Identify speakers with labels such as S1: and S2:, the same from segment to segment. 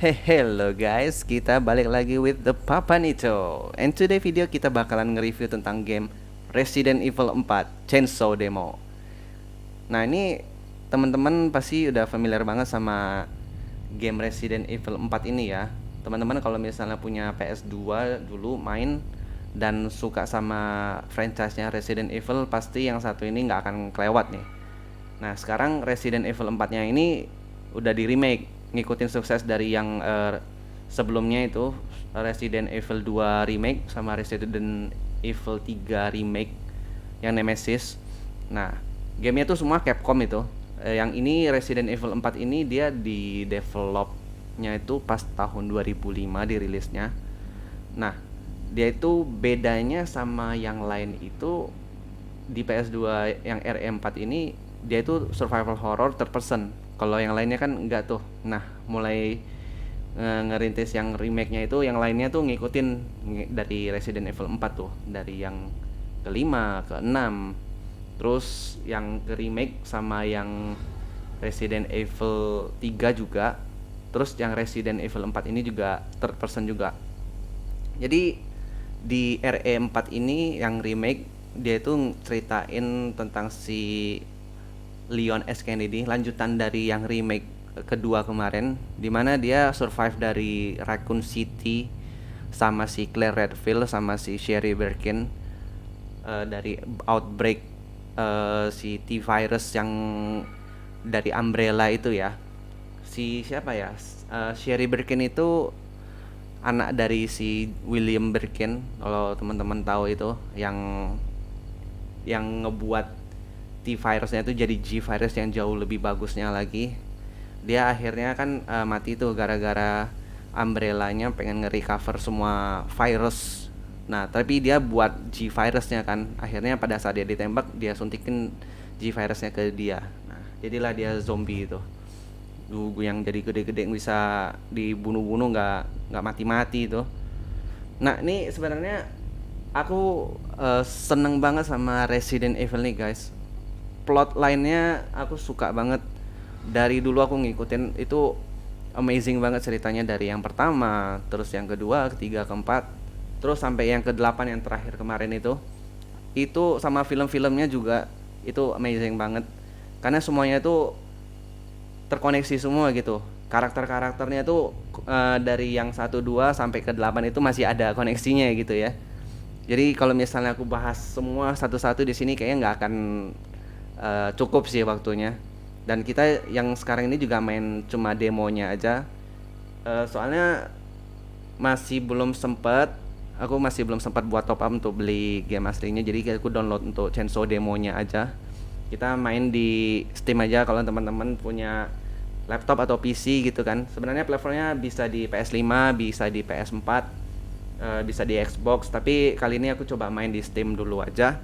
S1: Hey, hello guys, kita balik lagi with the Papa Nito. And today video kita bakalan nge-review tentang game Resident Evil 4 Chainsaw Demo. Nah, ini teman-teman pasti udah familiar banget sama game Resident Evil 4 ini ya. Teman-teman kalau misalnya punya PS2 dulu main dan suka sama franchise-nya Resident Evil, pasti yang satu ini nggak akan kelewat nih. Nah, sekarang Resident Evil 4-nya ini udah di remake, ngikutin sukses dari yang sebelumnya itu Resident Evil 2 remake sama Resident Evil 3 remake yang Nemesis. Nah, gamenya tuh semua Capcom itu. Yang ini Resident Evil 4 ini dia di developnya itu pas tahun 2005 dirilisnya. Nah, dia itu bedanya sama yang lain itu di PS2 yang RE4 ini dia itu survival horror third person. Kalau yang lainnya kan enggak tuh. Nah, mulai ngerintis yang remake-nya itu yang lainnya tuh ngikutin dari Resident Evil 4 tuh, dari yang kelima, keenam, terus yang ke remake sama yang Resident Evil 3 juga, terus yang Resident Evil 4 ini juga third person juga. Jadi di RE4 ini yang remake dia itu ceritain tentang si Leon S. Kennedy, lanjutan dari yang remake kedua kemarin, dimana dia survive dari Raccoon City sama si Claire Redfield sama si Sherry Birkin dari outbreak si T-Virus yang dari Umbrella itu ya. Si siapa ya? Sherry Birkin itu anak dari si William Birkin, kalau teman-teman tahu itu yang ngebuat T-Virusnya itu jadi G-Virus yang jauh lebih bagusnya lagi. Dia akhirnya kan mati tuh gara-gara Umbrella-nya pengen nge-recover semua virus. Nah, tapi dia buat G-Virusnya kan. Akhirnya pada saat dia ditembak, dia suntikin G-Virusnya ke dia. Nah, jadilah dia zombie itu. Dulu yang jadi gede-gede bisa dibunuh-bunuh nggak mati-mati itu. Nah, ini sebenarnya aku seneng banget sama Resident Evil nih guys. Plot line-nya aku suka banget. Dari dulu aku ngikutin itu amazing banget ceritanya, dari yang pertama, terus yang kedua, ketiga, keempat, terus sampai yang ke-8 yang terakhir kemarin itu. Itu sama film-filmnya juga itu amazing banget. Karena semuanya itu terkoneksi semua gitu. Karakter-karakternya tuh dari yang 1 2 sampai ke 8 itu masih ada koneksinya gitu ya. Jadi kalau misalnya aku bahas semua satu-satu di sini kayaknya nggak akan cukup sih waktunya. Dan kita yang sekarang ini juga main cuma demonya aja. Soalnya aku masih belum sempat buat top up untuk beli game aslinya. Jadi aku download untuk Chainsaw demonya aja. Kita main di Steam aja kalau teman-teman punya laptop atau PC gitu kan. Sebenarnya platformnya bisa di PS5, bisa di PS4, bisa di Xbox. Tapi kali ini aku coba main di Steam dulu aja.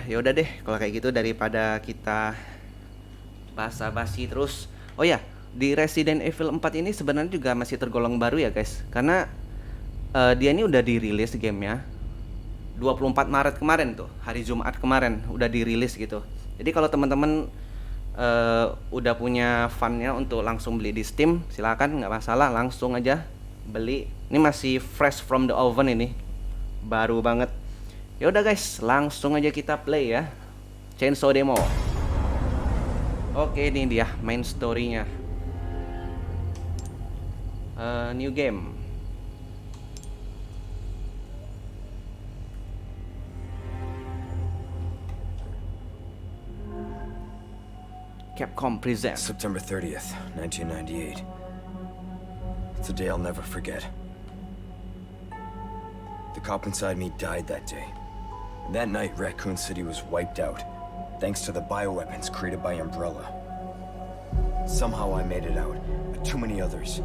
S1: Yaudah deh kalau kayak gitu, daripada kita basa-basi terus. Oh ya, di Resident Evil 4 ini sebenarnya juga masih tergolong baru ya guys, karena dia ini udah dirilis gamenya 24 Maret kemarin tuh, hari Jumat kemarin udah dirilis gitu. Jadi kalau teman-teman udah punya funnya untuk langsung beli di Steam, silakan, nggak masalah, langsung aja beli. Ini masih fresh from the oven, ini baru banget. Ya udah guys, langsung aja kita play ya Chainsaw Demo. Oke, ini dia main story-nya. New game. Capcom presents
S2: September 30th, 1998. It's a day I'll never forget. The cop inside me died that day. And that night, Raccoon City was wiped out, thanks to the bioweapons created by Umbrella. Somehow I made it out, but too many others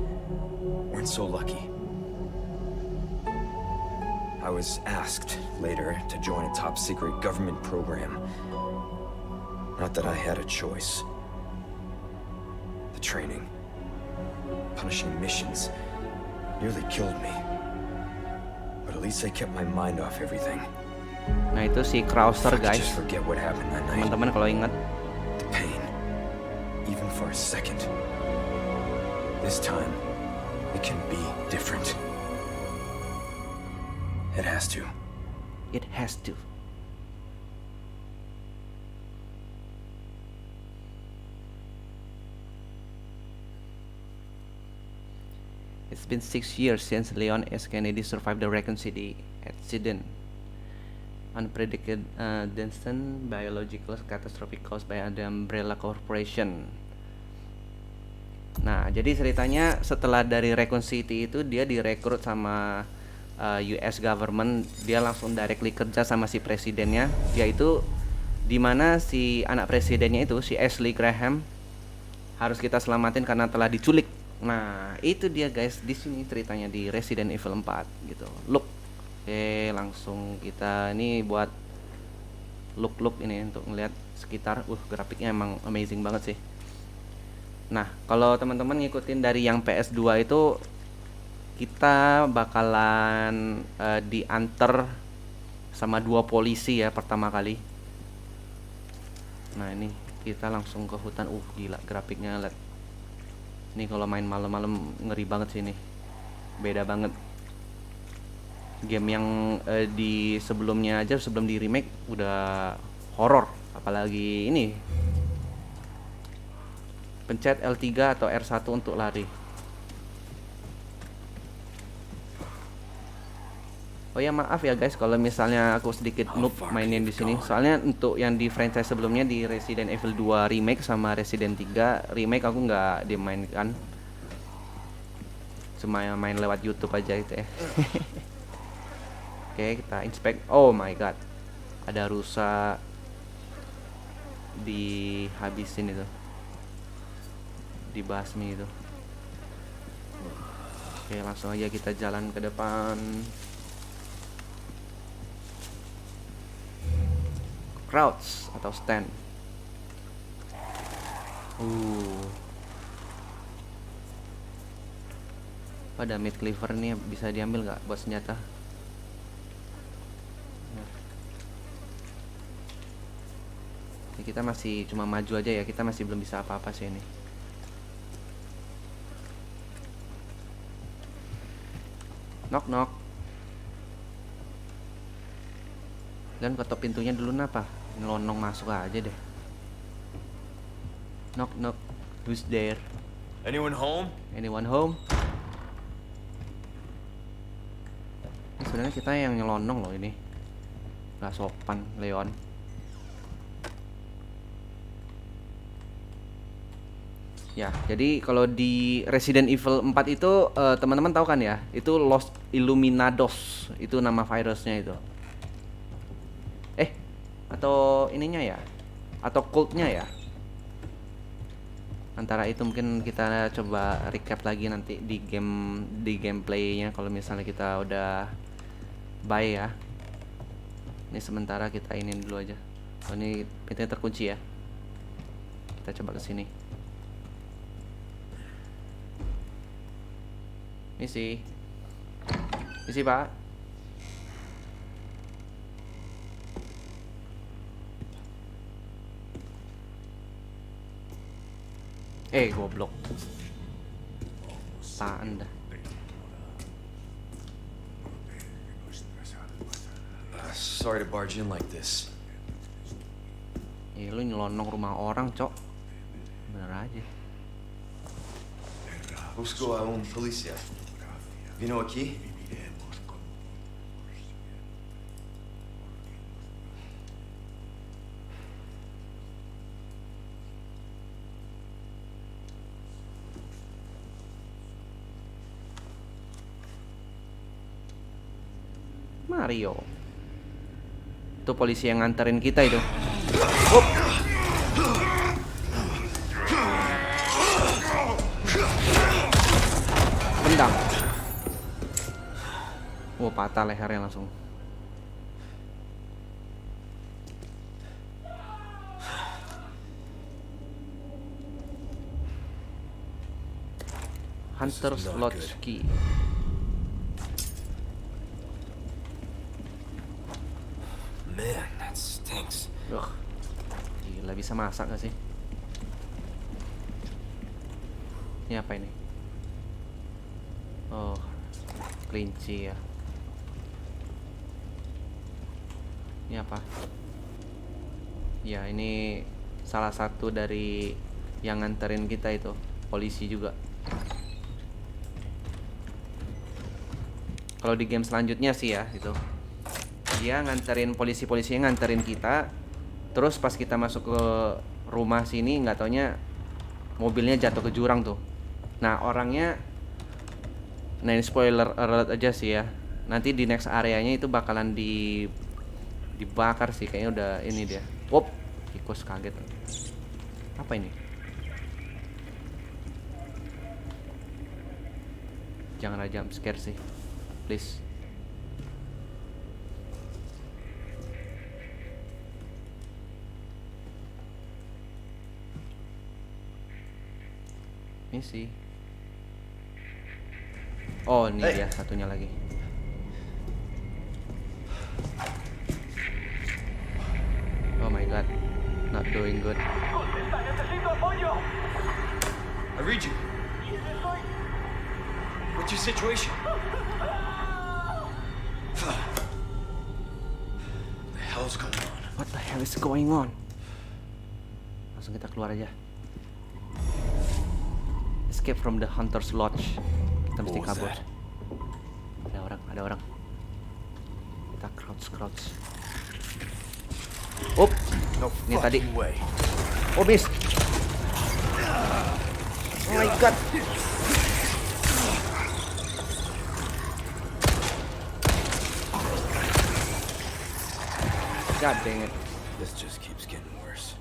S2: weren't so lucky. I was asked later to join a top-secret government program. Not that I had a choice. The training, punishing missions, nearly killed me. But at least I kept my mind off everything.
S1: Nah itu si Krauser guys,
S2: Just forget what happened that night.
S1: teman-teman kalau ingat.
S2: The pain, even for a second. This time, it can be different. It has to.
S1: It has to. It's been 6 years since Leon S. Kennedy survived the Raccoon City accident. Unpredicted Denton biological catastrophe caused by the Umbrella Corporation. Nah, jadi ceritanya setelah dari Raccoon City itu dia direkrut sama US government, dia langsung directly kerja sama si presidennya, yaitu dimana si anak presidennya itu si Ashley Graham harus kita selamatin karena telah diculik. Nah, itu dia guys, di sini ceritanya di Resident Evil 4 gitu. Look. Oke, langsung kita ini buat look ini untuk ngeliat sekitar. Grafiknya emang amazing banget sih. Nah, kalau teman-teman ngikutin dari yang PS2 itu, kita bakalan diantar sama 2 polisi ya pertama kali. Nah, ini kita langsung ke hutan. Gila grafiknya, lihat. Ini kalau main malam-malam ngeri banget sih ini. Beda banget. Game yang di sebelumnya aja, sebelum di remake udah horor, apalagi ini. Pencet L3 atau R1 untuk lari. Oh ya, maaf ya guys kalau misalnya aku sedikit noob mainin di sini. Soalnya untuk yang di franchise sebelumnya di Resident Evil 2 remake sama Resident 3 remake aku nggak dimainkan. Cuma main lewat YouTube aja itu ya. Oke, kita inspect. Oh my god. Ada rusa dihabisin itu. Dibasmi itu. Oke, langsung aja kita jalan ke depan. Crouch atau stand. Ada mid cleaver nih, bisa diambil nggak buat senjata? Ini kita masih cuma maju aja ya, kita masih belum bisa apa-apa sih ini. Knock knock. Dan ketok pintunya dulu apa? Nyelonong masuk aja deh. Knock knock. Who's there?
S2: Anyone home?
S1: Anyone home? Ini sebenarnya kita yang nyelonong loh ini. Gak sopan, Leon. Ya, jadi kalau di Resident Evil 4 itu teman-teman tahu kan ya, itu Los Illuminados, itu nama virusnya itu. Atau ininya ya, atau cultnya ya. Antara itu mungkin kita coba recap lagi nanti di gameplaynya kalau misalnya kita udah buy ya. Ini sementara kita inin dulu aja. Oh, ini pintunya terkunci ya. Kita coba ke sini. Misi Pak. Goblok. Apaan dah.
S2: Sorry to barge in like this.
S1: Lu nyelonong rumah orang, Cok. Bener aja.
S2: Busco a un policía. Vino aquí?
S1: Mario. Itu polisi yang nganterin kita itu. Tendang. Patah lehernya langsung. Hunter's Lodge Key.
S2: Man, that stinks.
S1: Gila, bisa masak gak sih? Ini apa ini? Oh, kelinci ya. Ini apa? Ya, ini salah satu dari yang nganterin kita itu, polisi juga. Kalau di game selanjutnya sih ya, itu dia nganterin polisi-polisinya nganterin kita. Terus pas kita masuk ke rumah sini, nggak taunya mobilnya jatuh ke jurang tuh. Nah orangnya, nah ini spoiler alert aja sih ya. Nanti di next areanya itu bakalan dibakar sih, kayaknya udah ini dia. Wop, tikus kaget. Apa ini? Jangan aja jump scare sih, please. Ini sih. Oh, ini dia satunya lagi. Oh my god, not doing good.
S2: I read you. What's your situation? What the hell's going on?
S1: What the hell is going on? Langsung kita keluar aja. Escape from the Hunter's Lodge. Kita mesti
S2: What was
S1: kabur.
S2: that?
S1: Ada orang. Kita crouch. Up.
S2: No
S1: Ini tadi.
S2: fucking way.
S1: Oh, miss. Oh my god. God dang it.
S2: This just keeps getting worse.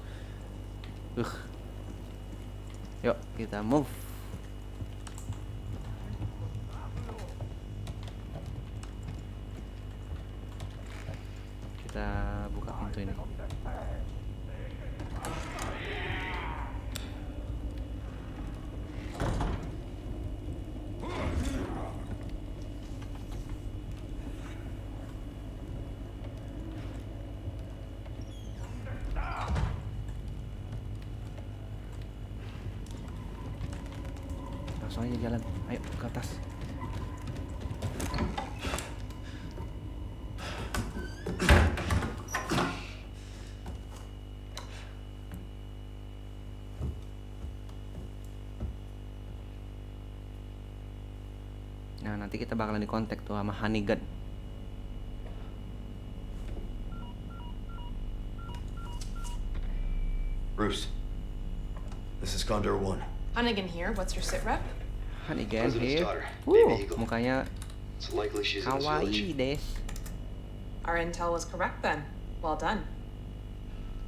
S1: Yuk, kita move. Kita buka pintu ini. Langsung aja jalan. Ayo ke atas. Nah, nanti kita bakalan dikontak tuh sama Hannigan.
S2: Bruce, this is Condor 1.
S3: Hunnigan here. What's your sit rep?
S1: Hannigan
S4: President's
S1: here.
S4: daughter, Baby Eagle.
S1: Mukanya
S4: It's likely she's in this
S1: kawaii
S4: village.
S1: deh.
S3: Our intel was correct then. Well done.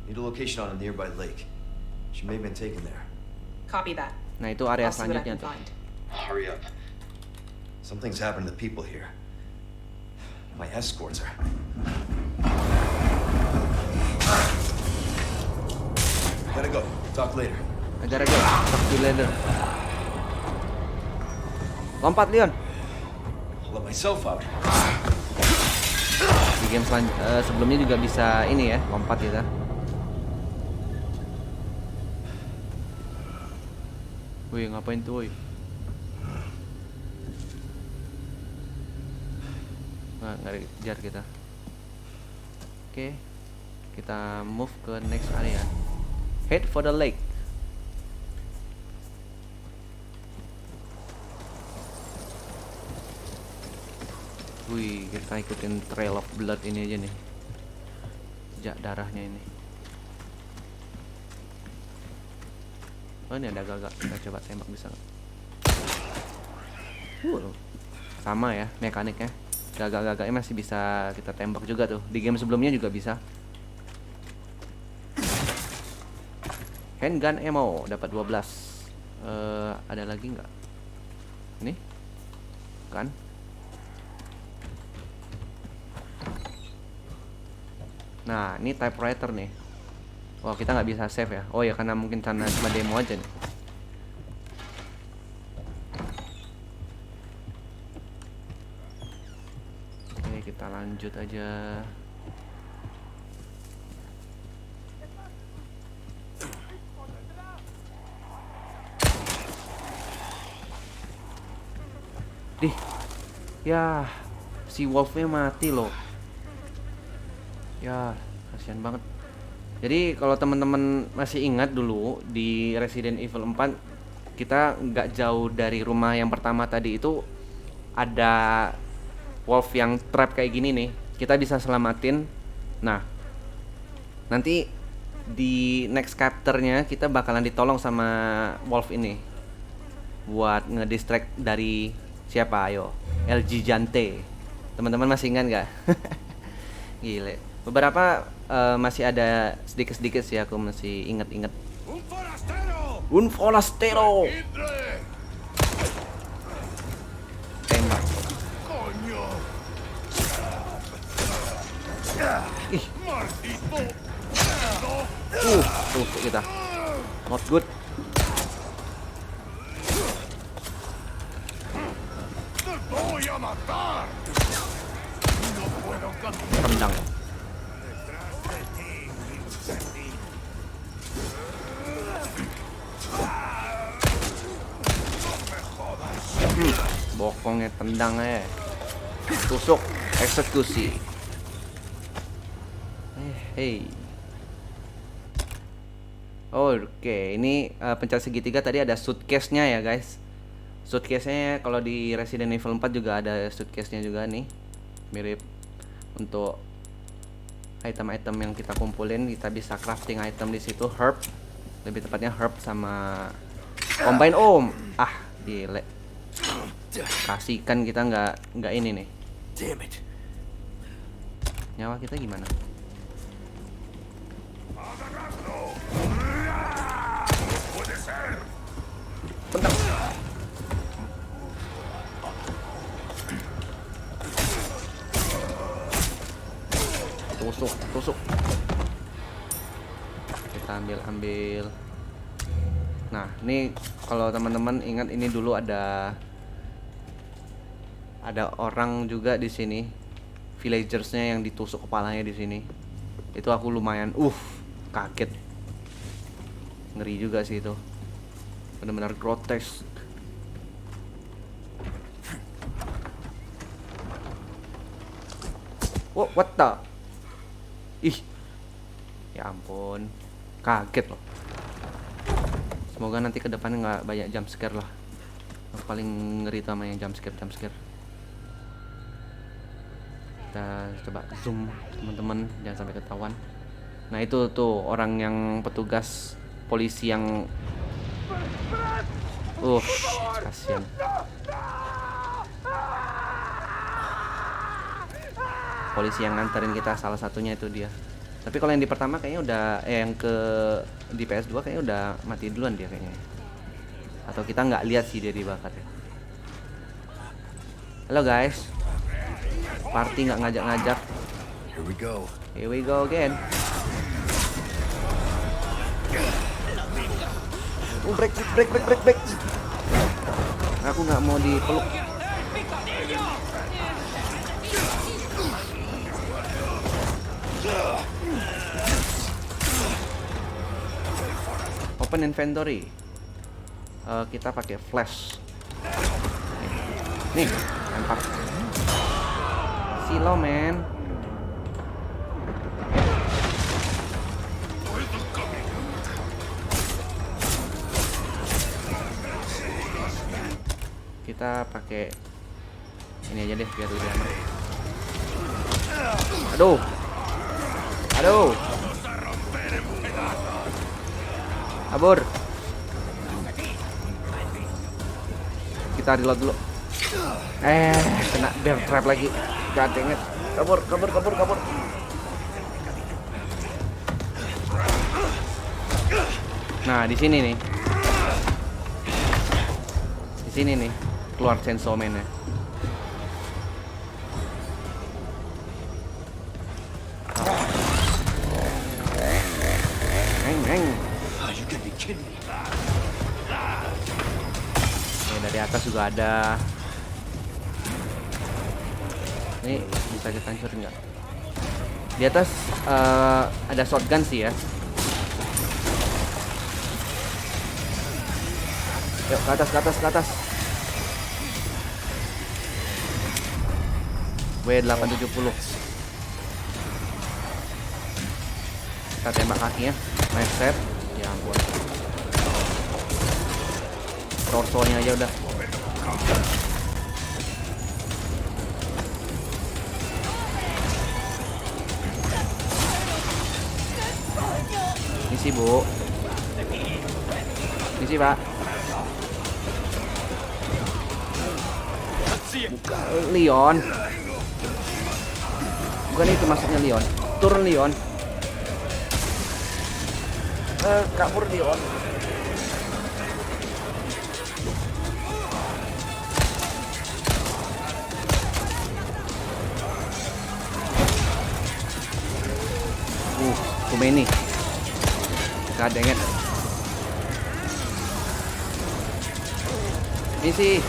S2: Need a location on a nearby lake. She may have been taken there.
S3: Copy that.
S1: Nah, itu area
S3: I'll see what I
S1: selanjutnya
S3: can
S1: tuh.
S3: find.
S4: Hurry up.
S2: Something's happened to the people here. My escorts are. Gotta go. Talk later.
S1: Ajar aja. Talk to you later. Lompat, Leon.
S2: I'll let myself out.
S1: Di game sebelumnya juga bisa ini ya, lompat kita. Wih, ngapain tuh, wih? Nah, nggak dikejar kita. Oke, kita move ke next area. Head for the lake. Wih, kita ikutin trail of blood ini aja nih. Jejak darahnya ini. Oh, ini ada gagak. Kita coba tembak, bisa nggak? Sama ya mekaniknya. Gagak-gagaknya masih bisa kita tembak juga tuh. Di game sebelumnya juga bisa. Handgun ammo dapat 12. Ada lagi nggak? Ini? Kan? Nah, ini typewriter nih. Wah, kita nggak bisa save ya. Oh ya, karena mungkin karena cuma demo aja nih. Oke, kita lanjut aja. Dih. Ya, si Wolf-nya mati loh. Ya, kasihan banget. Jadi kalau teman-teman masih ingat dulu di Resident Evil 4, kita nggak jauh dari rumah yang pertama tadi itu ada wolf yang trap kayak gini nih. Kita bisa selamatin. Nah, nanti di next chapternya kita bakalan ditolong sama wolf ini buat ngedistract dari siapa? Ayo, LG Jante. Teman-teman masih ingat nggak? Gile. Beberapa masih ada sedikit-sedikit sih, aku masih inget-inget. Un forastero. Tembak. Ih. Tuh kita. Not good. Tendang. Bokongnya tendang tusuk, eksekusi. Hey. Oke, ini pencet segitiga tadi ada suitcase-nya ya guys. Suitcase-nya kalau di Resident Evil 4 juga ada suitcase-nya juga nih. Mirip untuk item-item yang kita kumpulin, kita bisa crafting item di situ, herb. Lebih tepatnya herb sama combine gile. Kasihkan kita nggak ini nih. Nyawa kita gimana? Tendang. Tusuk. Kita ambil. Nah, ini kalau teman-teman ingat, ini dulu ada orang juga di sini, villagersnya yang ditusuk kepalanya di sini. Itu aku lumayan kaget, ngeri juga sih itu, benar-benar grotesk. What the? Ih, ya ampun, kaget loh. Semoga nanti kedepannya nggak banyak jump scare lah. Aku paling ngeri sama yang jump scare. Kita coba zoom teman-teman, jangan sampai ketahuan. Nah itu tuh orang yang petugas polisi yang kasihan. Polisi yang nganterin kita, salah satunya itu dia. Tapi kalau yang di pertama kayaknya udah yang di PS2 kayaknya udah mati duluan dia kayaknya. Atau kita nggak lihat sih dia dibakar ya. Halo guys. Party nggak ngajak-ngajak. Here we go again. Break. Aku nggak mau dipeluk. Open inventory. Kita pakai flash. Nih, lempar. Silo men. Kita pakai ini aja deh biar lebih aman. Aduh. Kabur. Kita reload dulu. Kena bear trap lagi. Gadengnya. Kabur. Nah, di sini nih. Keluar Chainsaw Man-nya. Dari atas juga ada. Ini bisa kita hancurin nggak? Di atas ada shotgun sih ya. Yuk ke atas. W870. Kita tembak kakinya. Nice set. Ya ampun. Torsonya aja udah. Misi bu. Misi pak. Leon. Bukan itu maksudnya Leon. Turun Leon. Kabur Leon. Too many. God dang it. Misi.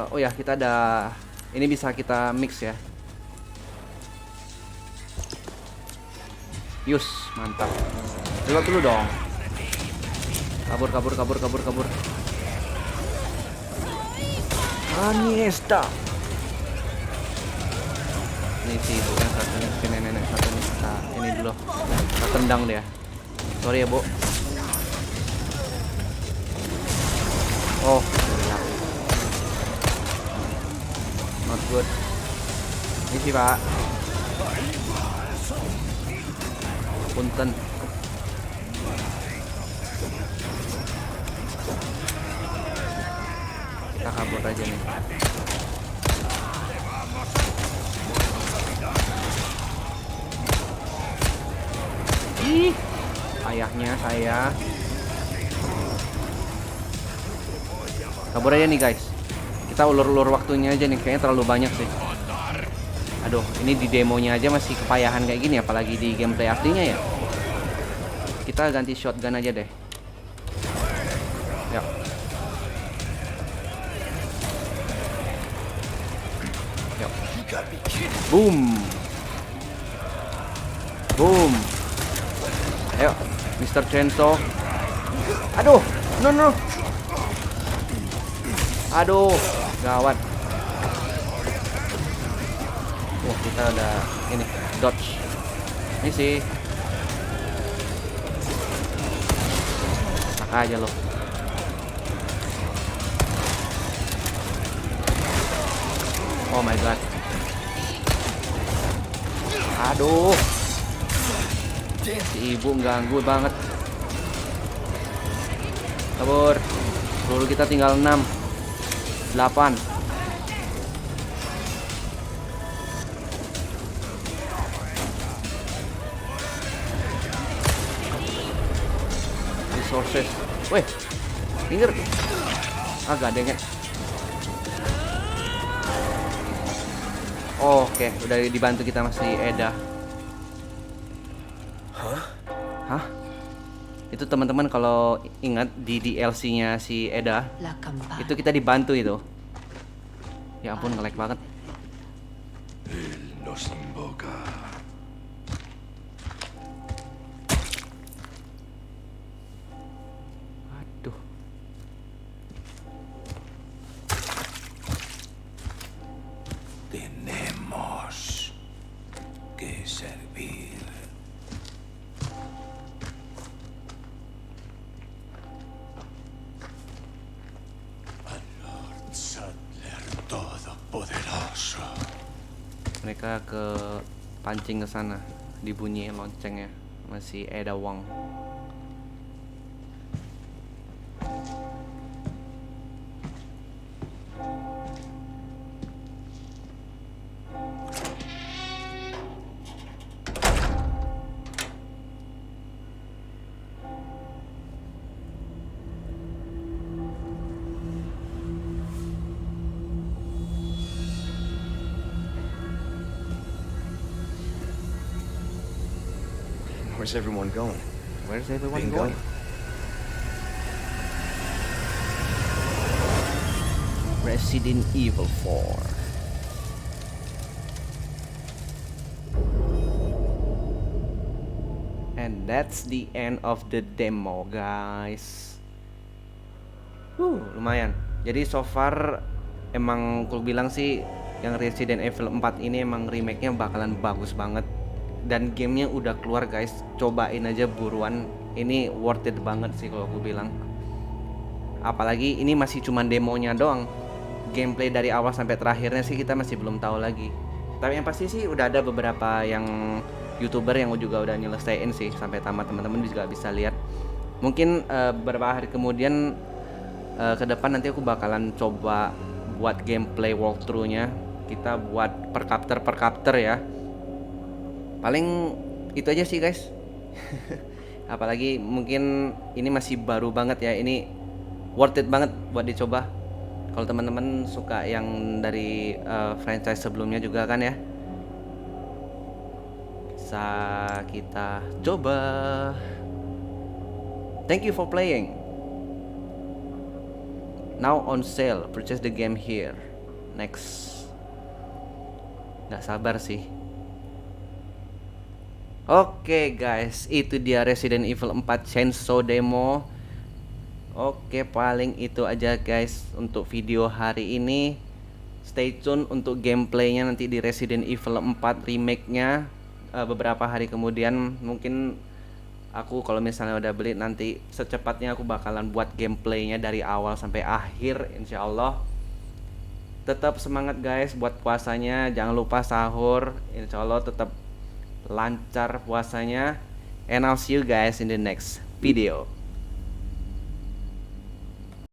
S1: Oh ya, kita ada ini bisa kita mix ya. Yus, mantap. Reload dulu dong. Kabur. Aniesta. Ini sih itu yang satunya, si nenek satunya. Nah, ini dulu. Kita tendang dia. Sorry ya, Bu. Oh, hilang. Not good. Ini sih, Pak. Punten. Kita kabur aja nih. Ih, ayahnya saya. Kabur aja nih guys. Kita ulur-ulur waktunya aja nih, kayaknya terlalu banyak sih. Aduh, ini di demonya aja masih kepayahan kayak gini, apalagi di gameplay aslinya ya. Kita ganti shotgun aja deh. Ya. Yuk. Boom. Boom. Ayo, Mr. Chainsaw. Aduh, no. Aduh, gawat. Wah, kita ada ini, dodge. Ini sih. Saka aja loh. Oh my god. Aduh. Si ibu ganggu banget. Kabur. Peluru kita tinggal 6 8. Resources. Weh, pinggir. Agak dengek. Oh, oke, udah dibantu kita masih Eda. Hah? Itu teman-teman kalau ingat di DLC-nya si Eda, itu kita dibantu itu. Ya ampun, nge-lag banget.
S5: Los invoca.
S1: Aduh.
S5: Tenemos que servir. Al Lord Sadler Todopoderoso.
S1: Mereka ke pancing ke sana, dibunyiin loncengnya. Masih Eda Wong.
S2: Where's everyone going?
S1: Where's everyone
S2: Bingo.
S1: going? Resident Evil 4. And that's the end of the demo, guys. Lumayan. Jadi so far emang aku bilang sih yang Resident Evil 4 ini emang remake-nya bakalan bagus banget. Dan gamenya udah keluar guys, cobain aja buruan. Ini worth it banget sih kalau aku bilang. Apalagi ini masih cuman demonya doang. Gameplay dari awal sampai terakhirnya sih kita masih belum tahu lagi. Tapi yang pasti sih udah ada beberapa yang YouTuber yang juga udah nyelesain sih sampai tamat, teman-teman juga bisa lihat. Mungkin beberapa hari kemudian ke depan nanti aku bakalan coba buat gameplay walkthrough-nya. Kita buat per chapter ya. Paling itu aja sih guys. Apalagi mungkin ini masih baru banget ya. Ini worth it banget buat dicoba. Kalau teman-teman suka yang dari franchise sebelumnya juga kan ya, bisa kita coba. Thank you for playing. Now on sale, purchase the game here. Next. Nggak sabar sih. Oke guys, itu dia Resident Evil 4 Chainsaw Demo. Oke, paling itu aja guys untuk video hari ini. Stay tune untuk gameplaynya nanti di Resident Evil 4 remake-nya beberapa hari kemudian. Mungkin aku kalau misalnya udah beli nanti secepatnya aku bakalan buat gameplaynya dari awal sampai akhir insyaallah. Tetap semangat guys buat puasanya, jangan lupa sahur, insyaallah tetap lancar puasanya. And I'll see you guys in the next video.